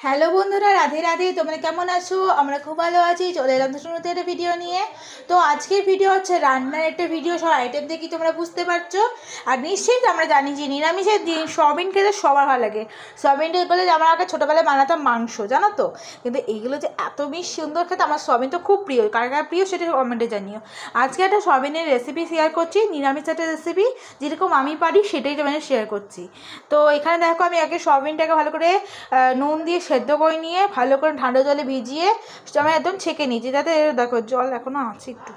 Hello বন্ধুরা, রাধে রাধে। তোমরা কেমন আছো? আমরা খুব ভালো আছি। চলে এলাম তো শুরুতে একটা ভিডিও নিয়ে। তো আজকের ভিডিও হচ্ছে রান্নার একটা ভিডিও। সব আইটেম দেখি তোমরা বুঝতে পারছো। আর নিশ্চিত আমরা জানি যে নিরামিষের দিন সয়াবিন খেতে সবার ভালো লাগে। সয়াবিনটা বলে যে আমরা আগে ছোটোবেলায় বানাতাম মাংস, জানো তো। কিন্তু এইগুলো যে এত বেশি সুন্দর খেতে, আমার সয়াবিন তো খুব প্রিয়। কার কার প্রিয় সেটা কমেন্টে জানিও। আজকে একটা সয়াবিনের রেসিপি শেয়ার করছি, নিরামিষ একটা রেসিপি, যেরকম আমি পারি সেটাই তোমাদের শেয়ার করছি। তো এখানে দেখো, আমি আগে সয়াবিনটাকে ভালো করে নুন দিয়ে সেদ্ধ করে নিয়ে ভালো করে ঠান্ডা জলে ভিজিয়ে আমি একদম ছেঁকে নিয়েছি, যাতে দেখো জল এখনও আছে একটু,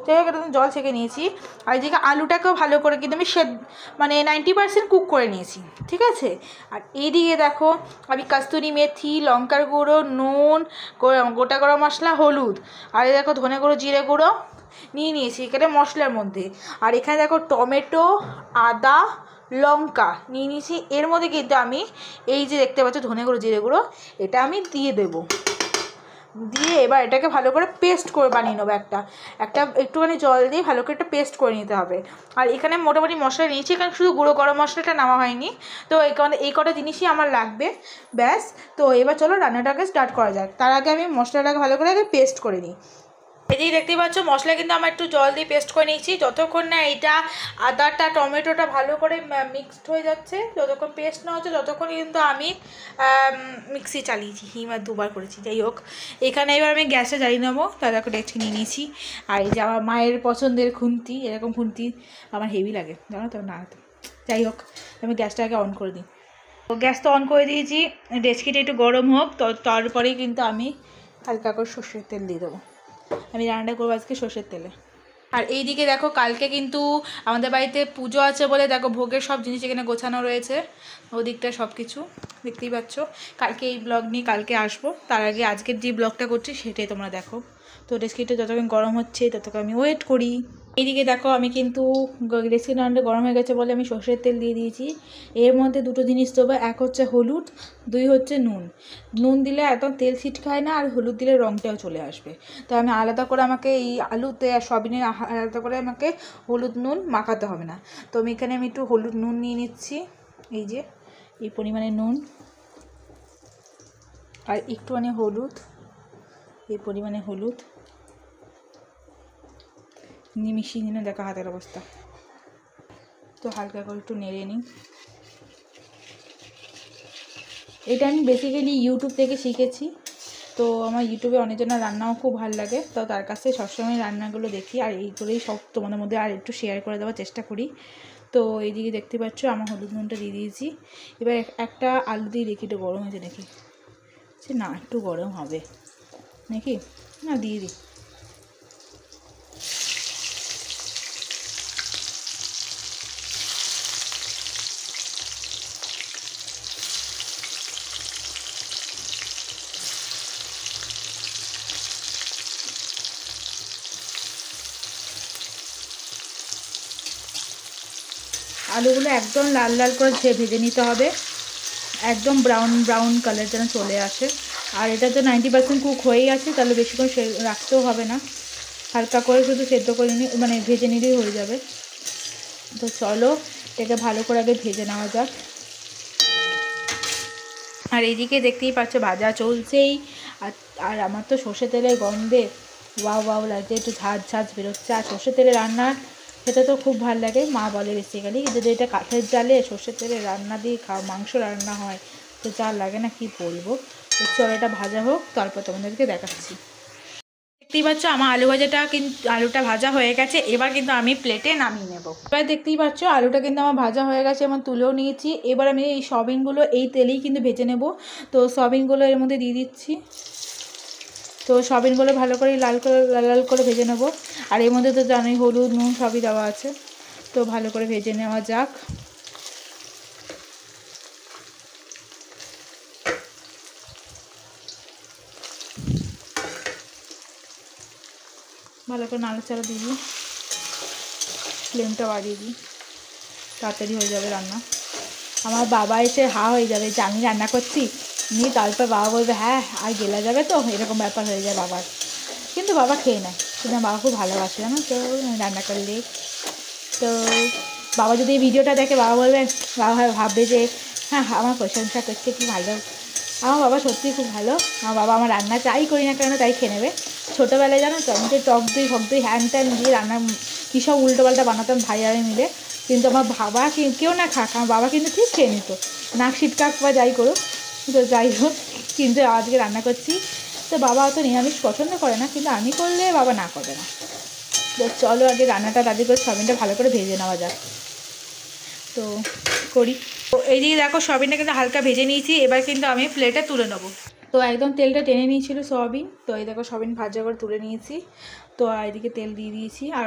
যাই হোক একদম জল ছেঁকে নিয়েছি। আর এদিকে আলুটাকেও ভালো করে কিন্তু আমি মানে 90% কুক করে নিয়েছি, ঠিক আছে। আর এইদিকে দেখো, আমি কাস্তুরি মেথি, লঙ্কার গুঁড়ো, নুন, গোটা গরম মশলা, হলুদ, আর এই দেখো ধনে গুঁড়ো, জিরে গুঁড়ো নিয়ে নিয়েছি এখানে মশলার মধ্যে। আর এখানে দেখো টমেটো, আদা, লঙ্কা নিয়ে নিয়েছি। এর মধ্যে কিন্তু আমি এই যে দেখতে পাচ্ছ ধনে গুঁড়ো, জিরে গুঁড়ো, এটা আমি দিয়ে দেবো। দিয়ে এবার এটাকে ভালো করে পেস্ট করে বানিয়ে নেবো। একটা একটুখানি জল দিয়ে ভালো করে একটা পেস্ট করে নিতে হবে। আর এখানে মোটামুটি মশলা নিয়েছি, এখানে শুধু গুঁড়ো গরম মশলাটা নেওয়া হয়নি। তো এই কটা জিনিসই আমার লাগবে, ব্যাস। তো এবার চলো রান্নাটাকে স্টার্ট করা যাক। তার আগে আমি মশলাটাকে ভালো করে পেস্ট করে নিই। এদিকে দেখতেই পাচ্ছ মশলা কিন্তু আমার একটু জল দিয়ে পেস্ট করে নিয়েছি। যতক্ষণ না এটা আদাটা টমেটোটা ভালো করে মিক্সড হয়ে যাচ্ছে, যতক্ষণ পেস্ট না হচ্ছে ততক্ষণ কিন্তু আমি মিক্সি চালিয়েছি, হিমার দুবার করেছি। যাই হোক, এখানে এবার আমি গ্যাসে জ্বালিয়ে নেবো। তাদের করে ডেকচি নিয়ে নিয়েছি। আর এই যে আমার মায়ের পছন্দের খুন্তি, এরকম খুন্তি আমার হেভি লাগে, জানো তো। না তো যাই হোক, আমি গ্যাসটাকে অন করে দিই। তো গ্যাস তো অন করে দিয়েছি, ডেকচিটা একটু গরম হোক। তো তারপরেই কিন্তু আমি হালকা করে সর্ষের তেল দিয়ে দেবো। আমি রান্নাটা করবো আজকে সর্ষের তেলে। আর এই দিকে দেখো, কালকে কিন্তু আমাদের বাড়িতে পুজো আছে বলে দেখো ভোগের সব জিনিস এখানে গোছানো রয়েছে। ওদিকটা সব কিছু দেখতেই পাচ্ছ। কালকে এই ব্লগ নিয়ে কালকে আসবো, তার আগে আজকের যে ব্লগটা করছি সেটাই তোমরা দেখো। তো রেসিপিটা যতক্ষণ গরম হচ্ছে ততক্ষণ আমি ওয়েট করি। এইদিকে দেখো, আমি কিন্তু রেসিপিটা গরম হয়ে গেছে বলে আমি সর্ষের তেল দিয়ে দিয়েছি। এর মধ্যে দুটো জিনিস দেবো, এক হচ্ছে হলুদ, দুই হচ্ছে নুন। নুন দিলে একদম তেল ছিটকায় না, আর হলুদ দিলে রঙটাও চলে আসবে। তো আমি আলাদা করে, আমাকে এই আলুতে আর সয়াবিনের আলাদা করে আমাকে হলুদ নুন মাখাতে হবে না। তো এখানে আমি একটু হলুদ নুন নিয়ে নিচ্ছি, এই যে এই পরিমাণে নুন, আর একটুখানি হলুদ, এই পরিমাণে হলুদ নিয়ে মিশিয়ে নিলে দেখা হাতের অবস্থা। তো হালকা করে একটু নেড়ে নিই। এটা আমি বেসিক্যালি ইউটিউব থেকে শিখেছি। তো আমার ইউটিউবে অনেকজনের রান্নাও খুব ভালো লাগে, তো তার কাছে সবসময় রান্নাগুলো দেখি, আর এইগুলোই সব তোমাদের মধ্যে আর একটু শেয়ার করে দেওয়ার চেষ্টা করি। তো এইদিকে দেখতে পাচ্ছ আমার হলুদ নুনটা দিয়ে দিয়েছি। এবার একটা আলু দিয়ে দেখি একটু গরম হয়েছে নাকি। না, একটু গরম হবে নাকি, না দিয়ে দিই। আলুগুলো একদম লাল লাল করে ভেজে নিতে হবে, একদম ব্রাউন ব্রাউন কালার যেন চলে আসে। আর এটা তো 90% কুক হয়েই আছে, তাহলে বেশিক্ষণ রাখতেও হবে না, হালকা করে শুধু সেদ্ধ করে মানে ভেজে নিলেই হয়ে যাবে। তো চলো এটাকে ভালো করে আগে ভেজে নেওয়া যাক। আর এইদিকে দেখতেই পাচ্ছ ভাজা চলছেই। আর আমার তো সর্ষে তেলের গন্ধে ওয়াও ওয়াও লাগছে, একটু ঝাঁঝ ঝাঁঝ বেরোচ্ছে। আর সর্ষে তেলে রান্না খেতে তো খুব ভালো লাগে, মা বলে বেসিক্যালি। যদি এটা কাঠের জালে সর্ষে তেলে রান্না দিয়ে মাংস রান্না হয় তো যা লাগে না কি বলবো। তো চলো এটা ভাজা হোক, তারপর তোমাদেরকে দেখাচ্ছি। দেখতেই পাচ্ছ আমার আলুটা ভাজা হয়ে গেছে। এবার কিন্তু আমি প্লেটে নামিয়ে নেব। এবার দেখতেই পাচ্ছ আলুটা কিন্তু আমার ভাজা হয়ে গেছে, এবং তুলেও নিয়েছি। এবার আমি এই সয়াবিনগুলো এই তেলেই কিন্তু ভেজে নেব। তো সয়াবিনগুলো এর মধ্যে দিয়ে দিচ্ছি। তো সয়াবিনগুলো ভালো করে লাল লাল করে ভেজে নেব। আর এর মধ্যে তো জানোই হলুদ নুন সবই দেওয়া আছে। তো ভালো করে ভেজে নেওয়া যাক। ভালো করে নাড়াচাড়া দিয়ে দিই, ফ্লেমটা বাড়িয়ে দিই, তাড়াতাড়ি হয়ে যাবে রান্না। আমার বাবা এসে হয়ে যাবে যে আমি রান্না করছি নিয়ে, তারপর বাবা বলবে হ্যাঁ আর গেলা যাবে, তো এরকম ব্যাপার হয়ে যায় বাবার। কিন্তু বাবা খেয়ে নেয়, কিন্তু বাবা খুব ভালোবাসে জানো তো রান্না করলে। তো বাবা যদি এই ভিডিওটা দেখে, বাবা বলবে, বাবা ভাববে যে হ্যাঁ আমার প্রশংসা করছে, কি ভালো আমার বাবা সত্যিই খুব ভালো। আমার বাবা আমার রান্না যাই করি না কেন তাই খেয়ে নেবে। ছোটোবেলায় জানো তো আমি যে টক দই ফক দই হ্যান ত্যান দিয়ে রান্না কী সব উল্টোপাল্টা বানাতাম ভাই আর মিলে, কিন্তু আমার বাবা কেউ না খাক আমার বাবা কিন্তু ঠিক খেয়ে নিত, নাক সিটকাক বা যাই করুক। তো যাই হোক, কিন্তু আজকে রান্না করছি তো বাবা অত নিরামিষ পছন্দ করে না, কিন্তু আমি করলে বাবা না করবে না। তো চলো আগে রান্নাটা তাদের করে সয়াবিনটা ভালো করে ভেজে নেওয়া যাক। তো করি। তো এইদিকে দেখো সয়াবিনটা কিন্তু হালকা ভেজে নিয়েছি, এবার কিন্তু আমি প্লেটে তুলে নেবো। তো একদম তেলটা টেনে নিয়েছিল সয়াবিন, তো এই দেখো সয়াবিন ভাজা করে তুলে নিয়েছি। তো এদিকে তেল দিয়ে দিয়েছি, আর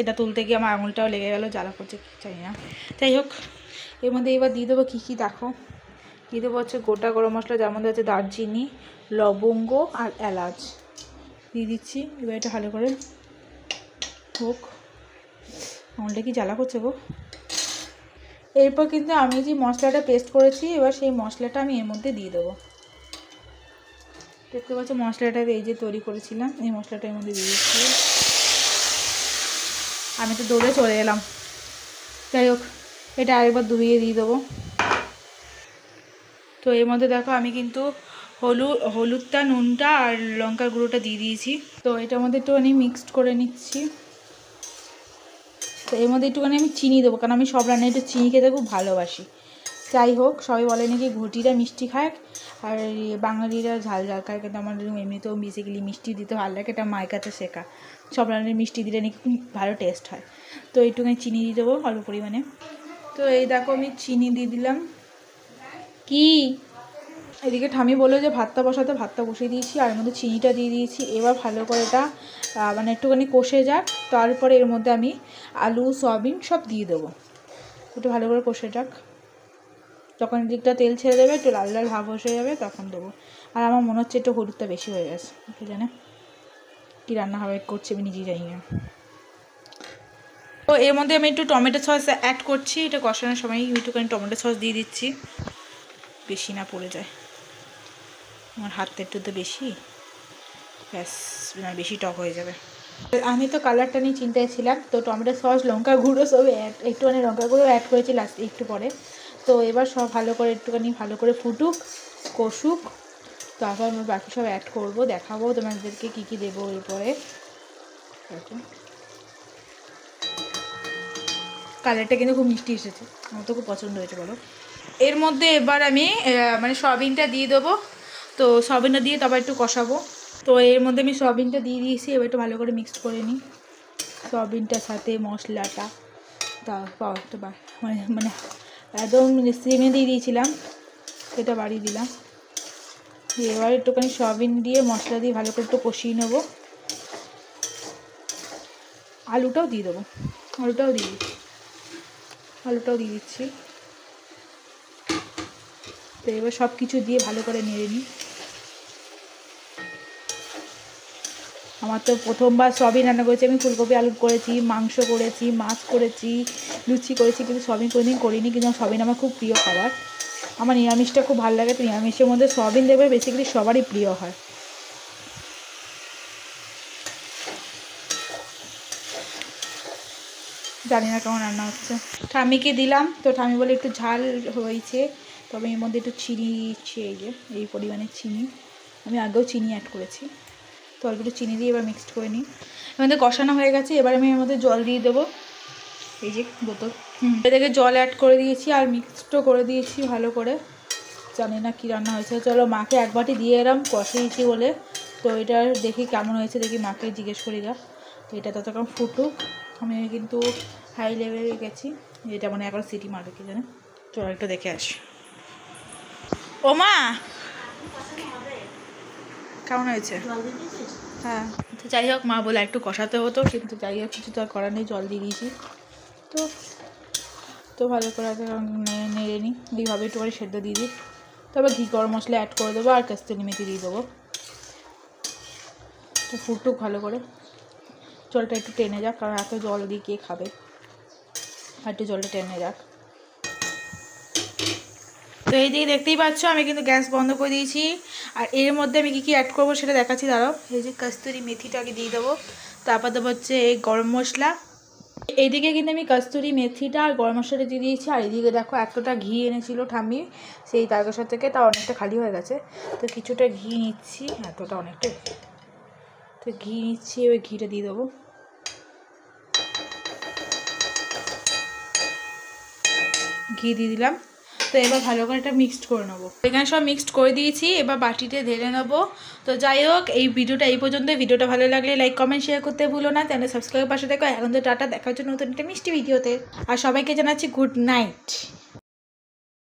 এটা তুলতে গিয়ে আমার আঙুলটাও লেগে গেলো, জ্বালা করছে জানি না। যাই হোক, এর মধ্যে এবার দিয়ে দেবো কী দেখো। দিয়ে দেবো হচ্ছে গোটা গরম মশলা, যার মধ্যে হচ্ছে দারচিনি, লবঙ্গ আর এলাচ দিয়ে দিচ্ছি। এবার এটা ভালো করে হোক। আঙুলটা কি জ্বালা করছে গো। এরপর কিন্তু আমি যে মশলাটা পেস্ট করেছি, এবার সেই মশলাটা আমি এর মধ্যে দিয়ে দেবো। দেখতে পাচ্ছ মশলাটা এই যে তৈরি করেছিলাম, এই মশলাটা এর মধ্যে দিয়ে দিচ্ছি। আমি তো দৌড়ে চলে এলাম। যাই হোক, এটা আরেকবার ধুয়ে দিয়ে দেবো। তো এর মধ্যে দেখো আমি কিন্তু হলুদটা, নুনটা আর লঙ্কার গুঁড়োটা দিয়ে দিয়েছি। তো এটার মধ্যে একটুখানি মিক্সড করে নিচ্ছি। তো এর মধ্যে একটুখানি আমি চিনি দেবো, কারণ আমি সব রান্নায় একটু চিনি খেতে খুব ভালোবাসি। যাই হোক, সবাই বলে নাকি ঘটিরা মিষ্টি খায় আর বাঙালিরা ঝাল ঝাল খায়, কিন্তু আমার এমনিতেও বেসিক্যালি মিষ্টি দিতে ভালো লাগে, এটা মায়ের কাছে শেখা। সব রান্নায় মিষ্টি দিলে নাকি খুব ভালো টেস্ট হয়। তো একটুখানি চিনি দিয়ে দেবো অল্প পরিমাণে। তো এই দেখো আমি চিনি দিয়ে দিলাম। কি এদিকে ঠামি বললো যে ভাতটা বসাতে, ভাতটা বসিয়ে দিয়েছি আর এর মধ্যে চিনিটা দিয়ে দিয়েছি। এবার ভালো করে এটা মানে একটুখানি কষে যাক, তারপরে এর মধ্যে আমি আলু সয়াবিন সব দিয়ে দেবো। একটু ভালো করে কষে যাক, যখন দিকটা তেল ছেড়ে দেবে, একটু লাল লাল ভাব বসে যাবে, তখন দেবো। আর আমার মনে হচ্ছে একটু হলুদটা বেশি হয়ে গেছে, কি জানে কী রান্না হবে করছি আমি নিজেই জানি না। তো এর মধ্যে আমি একটু টমেটো সস অ্যাড করছি, এটা কষানোর সময় একটুখানি টমেটো সস দিয়ে দিচ্ছি, বেশি না পড়ে যায়। আমার হাতটা একটু তো বেশি, ব্যাস বেশি টক হয়ে যাবে। আমি তো কালারটা নিয়ে চিন্তায় ছিলাম, তো টমেটো সস, লঙ্কা গুঁড়ো সব একটুখানি লঙ্কা গুঁড়ো অ্যাড করেছি লাস্টে একটু পরে। তো এবার সব ভালো করে একটুখানি ভালো করে ফুটুক, কষুক, তারপর আমি বাকি সব অ্যাড করবো, দেখাবো তোমাদেরকে কী কী দেবো এরপরে। কালারটা কিন্তু খুব মিষ্টি এসেছে, আমার তো খুব পছন্দ হয়েছে বলো। এর মধ্যে এবার আমি মানে সয়াবিনটা দিয়ে দেবো। তো সয়াবিনটা দিয়ে তারপর একটু কষাবো। তো এর মধ্যে আমি সয়াবিনটা দিয়ে দিয়েছি, এবার একটু ভালো করে মিক্সড করে নিই সয়াবিনটার সাথে মশলাটা। তারপর একটু মানে একদম সিমে দিয়ে দিয়েছিলাম, এটা বাড়িয়ে দিলাম। এবার একটুখানি সয়াবিন দিয়ে মশলা দিয়ে ভালো করে একটু কষিয়ে নেবো। আলুটাও দিয়ে দেবো, আলুটাও দিয়ে দিচ্ছি। তো এবার সব কিছু দিয়ে ভালো করে নেড়ে নিই। আমার তো প্রথমবার সবই রান্না করেছি আমি, ফুলকপি আলু করেছি, মাংস করেছি, মাছ করেছি, লুচি করেছি, কিন্তু সয়াবিন কোনোদিন করিনি। কিন্তু সয়াবিন আমার খুব প্রিয় খাবার, আমার নিরামিষটা খুব ভালো লাগে। তো নিরামিষের মধ্যে সয়াবিন দেবে বেসিক্যালি সবারই প্রিয় হয়। জানি না কেমন রান্না হচ্ছে। ঠামিকে দিলাম, তো ঠামি বলে একটু ঝাল হয়েছে, তবে এর মধ্যে একটু চিনি দিচ্ছি, এই যে এই পরিমাণে চিনি, আমি আগেও চিনি অ্যাড করেছি। তো অল্প একটু চিনি দিয়ে এবার মিক্সড করে নিই। এর মধ্যে কষানো হয়ে গেছে, এবার আমি এর মধ্যে জল দিয়ে দেবো, এই যে বোতল। এদিকে জল অ্যাড করে দিয়েছি আর মিক্সডও করে দিয়েছি ভালো করে। জানি না কী রান্না হয়েছে, চলো মাকে এক বাটি দিয়ে এলাম কষিয়েছি বলে। তো এটা দেখি কেমন হয়েছে, দেখি মাকে জিজ্ঞেস করি গা। তো এটা ততক্ষণ ফুটুক, আমি কিন্তু হাই লেভেলে গেছি, এটা মানে এখন সিটি মারবে কি জানে। চলো একটু দেখে আসি। ও মা কেমন হয়েছে? হ্যাঁ, তো যাই হোক মা বলে একটু কষাতে হতো, কিন্তু যাই হোক কিছু তো আর করার নেই, জল দিয়ে দিয়েছি। তো তো ভালো করে নেড়ে নিই, এইভাবে একটু করে সেদ্ধ দিয়ে দিই। তবে ঘি গরম মশলা অ্যাড করে দেবো আর কাস্তুরি মেথি দিয়ে দেবো। তো ফুটুক ভালো করে, জলটা একটু টেনে যাক, কারণ এত জল দিয়ে কে খাবে, আর একটু জলটা টেনে যাক। তো এই দিকে দেখতেই পাচ্ছ আমি কিন্তু গ্যাস বন্ধ করে দিয়েছি। আর এর মধ্যে আমি কী কী অ্যাড করবো সেটা দেখাচ্ছি, দাঁড়াও। এই যে কাস্তুরি মেথিটাকে দিয়ে দেবো, তারপর দেবো হচ্ছে এই গরম মশলা, এইদিকে কিন্তু আমি কস্তুরি মেথিটা আর গরম মশলাটা দিয়ে দিয়েছি। আর এদিকে দেখো এতটা ঘি এনেছিল ঠাম্মি সেই তারকেশ্বর থেকে, তা অনেকটা খালি হয়ে গেছে, তো কিছুটা ঘি নিচ্ছি, এতটা অনেকটা, তো ঘি নিচ্ছি, ওই ঘিটা দিয়ে দেবো। ঘি দিয়ে দিলাম। তো এবার ভালো করে এটা মিক্সড করে নেবো। এখানে সব মিক্সড করে দিয়েছি, এবার বাটিতে ঢেলে নেবো। তো যাই হোক, এই ভিডিওটা এই পর্যন্ত। ভিডিওটা ভালো লাগলে লাইক কমেন্ট শেয়ার করতে ভুলো না, চ্যানেল সাবস্ক্রাইব পাশে দেখো। এখন তো টাটা, দেখা হচ্ছে নতুন একটা মিষ্টি ভিডিওতে। আর সবাইকে জানাচ্ছি গুড নাইট।